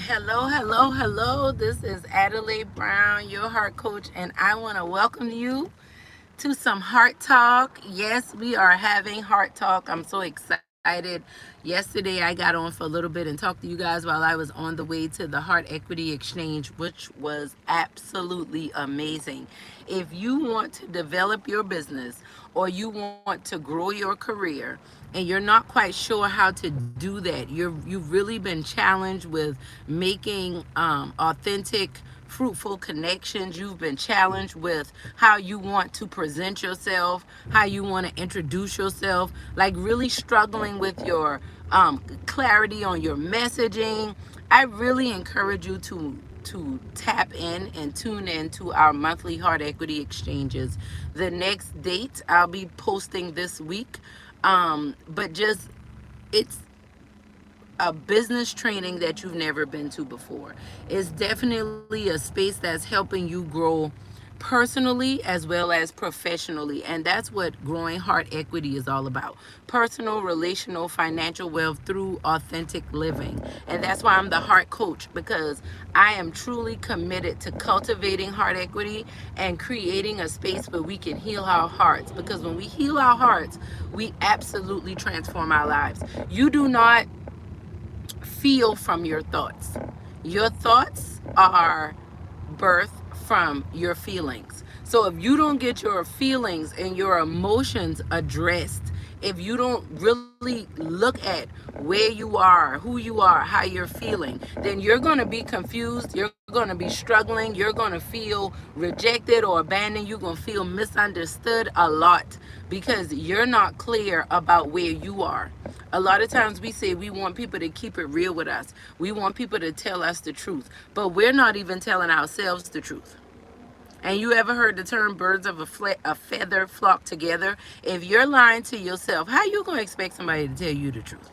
Hello, hello, hello. This is Adelai Brown, your heart coach, and I want to welcome you to some heart talk. Yes, we are having heart talk. I'm so excited. Yesterday, I got on for a little bit and talked to you guys while I was on the way to the Heart Equity Exchange, which was absolutely amazing. If you want to develop your business or you want to grow your career and you're not quite sure how to do that, you've really been challenged with making authentic fruitful connections. You've been challenged with how you want to present yourself, how you want to introduce yourself, like really struggling with your clarity on your messaging. I really encourage you to tap in and tune in to our monthly heart equity exchanges. The next date I'll be posting this week. But just it's a business training that you've never been to before. It's definitely a space that's helping you grow personally as well as professionally. And that's what growing heart equity is all about: personal, relational, financial wealth through authentic living. And that's why I'm the heart coach, because I am truly committed to cultivating heart equity and creating a space where we can heal our hearts. Because when we heal our hearts, we absolutely transform our lives. You do not feel from your thoughts. Your thoughts are birth from your feelings. So if you don't get your feelings and your emotions addressed, if you don't really look at where you are, who you are, how you're feeling, then you're going to be confused. You're going to be struggling. You're going to feel rejected or abandoned. You're going to feel misunderstood a lot because you're not clear about where you are. A lot of times we say we want people to keep it real with us. We want people to tell us the truth, but we're not even telling ourselves the truth. And you ever heard the term birds of a feather flock together? If you're lying to yourself, how you going to expect somebody to tell you the truth?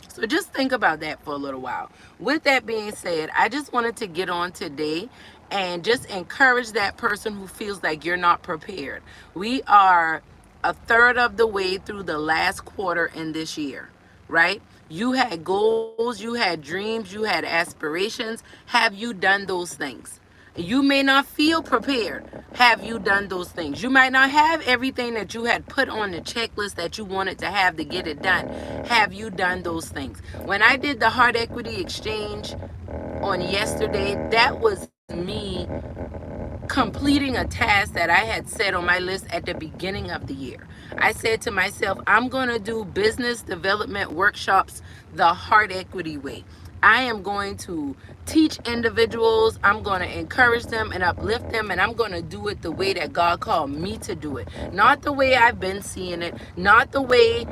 So just think about that for a little while. With that being said, I just wanted to get on today and just encourage that person who feels like you're not prepared. We are a third of the way through the last quarter in this year, right? You had goals, you had dreams, you had aspirations. Have you done those things? You may not feel prepared. Have you done those things? You might not have everything that you had put on the checklist that you wanted to have to get it done. Have you done those things? When I did the Heart Equity Exchange on yesterday, that was me completing a task that I had set on my list at the beginning of the year. I said to myself, I'm going to do business development workshops the heart equity way. I am going to teach individuals, I'm going to encourage them and uplift them, and I'm going to do it the way that God called me to do it. Not the way I've been seeing it, not the way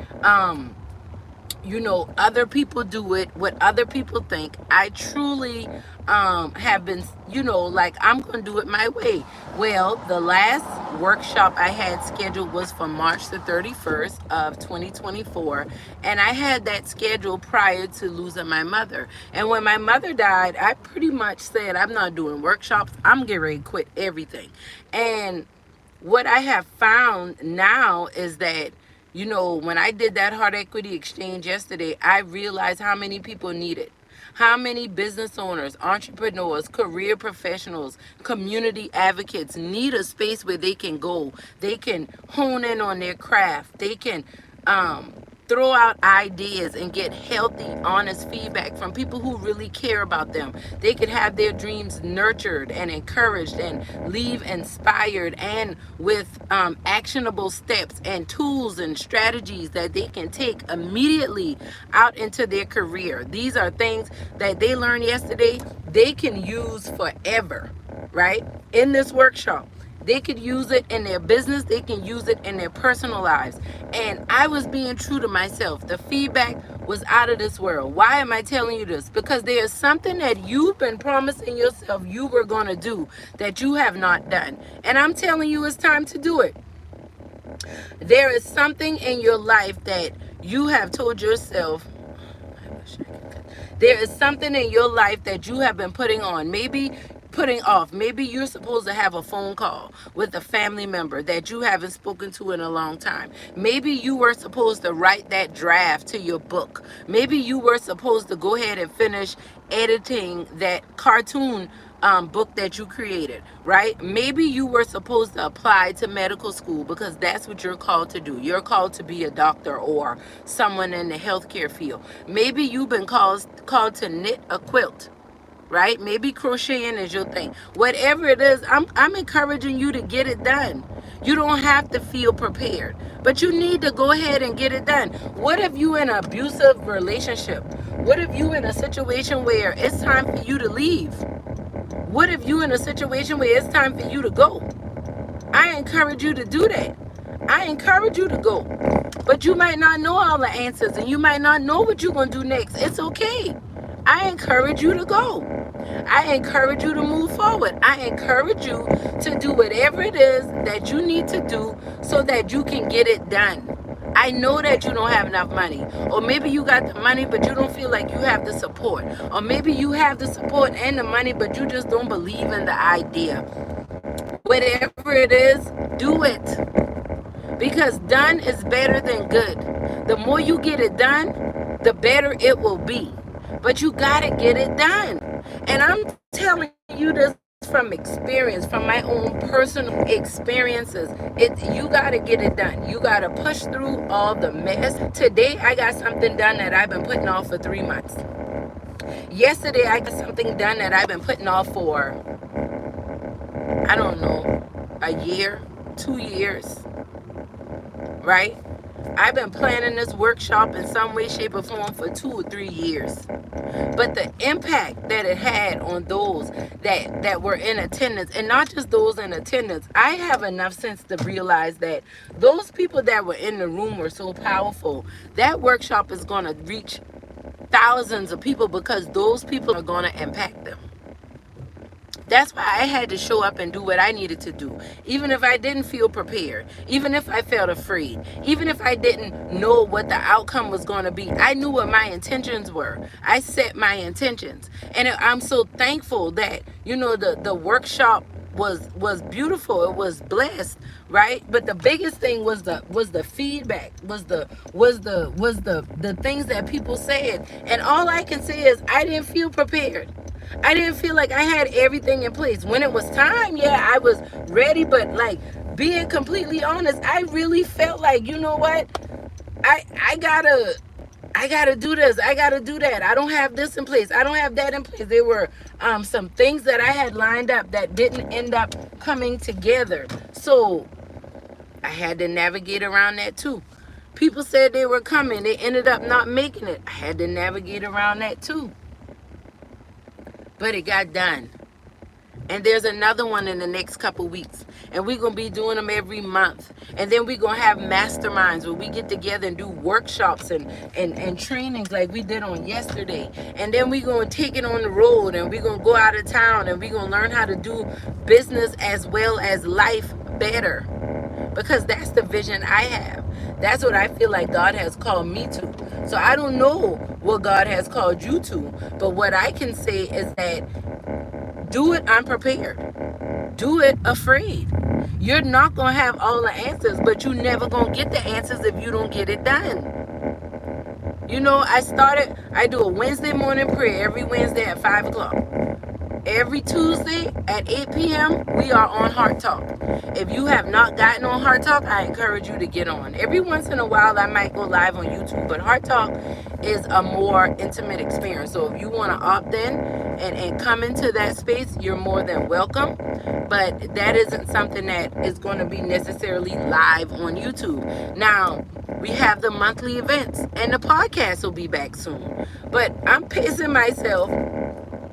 other people do it, what other people think. I truly have been, like, I'm going to do it my way. Well, the last workshop I had scheduled was for March the 31st of 2024. And I had that scheduled prior to losing my mother. And when my mother died, I pretty much said, I'm not doing workshops. I'm getting ready to quit everything. And what I have found now is that, when I did that heart equity exchange yesterday, I realized how many people need it. How many business owners, entrepreneurs, career professionals, community advocates need a space where they can go. They can hone in on their craft. They can throw out ideas and get healthy, honest feedback from people who really care about them. They could have their dreams nurtured and encouraged and leave inspired and with actionable steps and tools and strategies that they can take immediately out into their career. These are things that they learned yesterday, they can use forever, right? In this workshop. They could use it in their business. They can use it in their personal lives. And I was being true to myself. The feedback was out of this world. Why am I telling you this? Because there is something that you've been promising yourself you were going to do that you have not done. And I'm telling you, it's time to do it. There is something in your life that you have told yourself. There is something in your life that you have been putting on. Maybe putting off. Maybe you're supposed to have a phone call with a family member that you haven't spoken to in a long time. Maybe you were supposed to write that draft to your book. Maybe you were supposed to go ahead and finish editing that cartoon book that you created, right? Maybe you were supposed to apply to medical school because that's what you're called to do. You're called to be a doctor or someone in the healthcare field. Maybe you've been called to knit a quilt, right? Maybe crocheting is your thing. Whatever it is, I'm encouraging you to get it done. You don't have to feel prepared, but you need to go ahead and get it done. What if you in an abusive relationship? What if you in a situation where it's time for you to leave? What if you in a situation where it's time for you to go? I encourage you to do that. I encourage you to go. But you might not know all the answers and you might not know what you're going to do next. It's okay. I encourage you to go. I encourage you to move forward. I encourage you to do whatever it is that you need to do so that you can get it done. I know that you don't have enough money. Or maybe you got the money, but you don't feel like you have the support. Or maybe you have the support and the money, but you just don't believe in the idea. Whatever it is, do it. Because done is better than good. The more you get it done, the better it will be. But you got to get it done. And I'm telling you this from experience, from my own personal experiences. You got to get it done. You got to push through all the mess. Today, I got something done that I've been putting off for 3 months. Yesterday, I got something done that I've been putting off for, I don't know, a year, 2 years, right? I've been planning this workshop in some way, shape, or form for 2 or 3 years. But the impact that it had on those that were in attendance, and not just those in attendance, I have enough sense to realize that those people that were in the room were so powerful. That workshop is going to reach thousands of people because those people are going to impact them. That's why I had to show up and do what I needed to do. Even if I didn't feel prepared, even if I felt afraid, even if I didn't know what the outcome was going to be, I knew what my intentions were. I set my intentions. And I'm so thankful that, the workshop was beautiful. It was blessed, right? But the biggest thing was the feedback, was the things that people said. And all I can say is I didn't feel prepared. I didn't feel like I had everything in place. When it was time, yeah, I was ready. But like, being completely honest, I really felt like, you know what? I gotta do this. I gotta do that. I don't have this in place. I don't have that in place. There were some things that I had lined up that didn't end up coming together. So I had to navigate around that too. People said they were coming. They ended up not making it. I had to navigate around that too. But it got done. And there's another one in the next couple weeks. And we're going to be doing them every month. And then we're going to have masterminds where we get together and do workshops and trainings like we did on yesterday. And then we're going to take it on the road and we're going to go out of town and we're going to learn how to do business as well as life better. Because that's the vision I have. That's what I feel like God has called me to. So I don't know what God has called you to. But what I can say is that do it unprepared. Do it afraid. You're not going to have all the answers, but you're never going to get the answers if you don't get it done. I do a Wednesday morning prayer every Wednesday at 5 o'clock. Every Tuesday at 8 p.m., we are on Heart Talk. If you have not gotten on Heart Talk, I encourage you to get on. Every once in a while, I might go live on YouTube, but Heart Talk is a more intimate experience. So if you want to opt in and come into that space, you're more than welcome. But that isn't something that is going to be necessarily live on YouTube. Now, we have the monthly events, and the podcast will be back soon. But I'm pacing myself,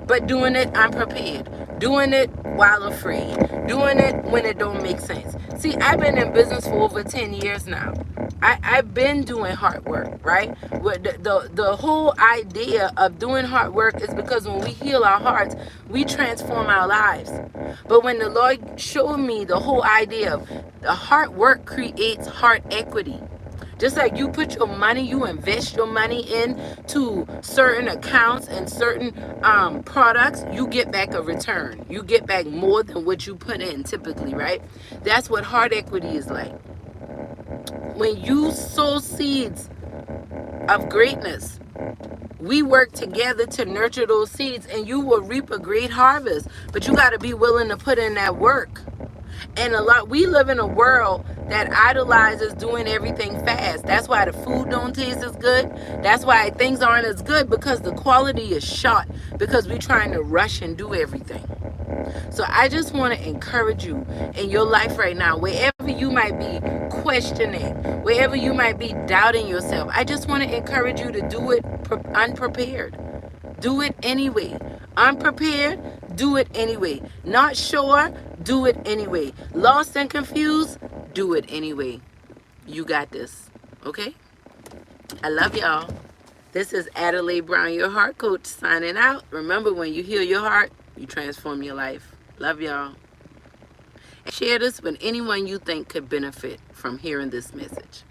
but doing it unprepared, doing it while afraid, doing it when it don't make sense. See, I've been in business for over 10 years now. I've been doing hard work, right? The whole idea of doing hard work is because when we heal our hearts, we transform our lives. But when the Lord showed me the whole idea of the hard work creates heart equity. Just like you put your money, you invest your money into certain accounts and certain products, you get back a return. You get back more than what you put in typically, right? That's what heart equity is like. When you sow seeds of greatness, we work together to nurture those seeds, and you will reap a great harvest. But you got to be willing to put in that work. And we live in a world that idolizes doing everything fast. That's why the food don't taste as good. That's why things aren't as good, because the quality is shot, because we're trying to rush and do everything. So I just want to encourage you in your life right now, wherever you might be questioning, wherever you might be doubting yourself, I just want to encourage you to do it unprepared. Do it anyway. Unprepared, do it anyway. Not sure, do it anyway. Lost and confused, do it anyway. You got this, okay? I love y'all. This is Adelai Brown, your heart coach, signing out. Remember, when you heal your heart, you transform your life. Love y'all. And share this with anyone you think could benefit from hearing this message.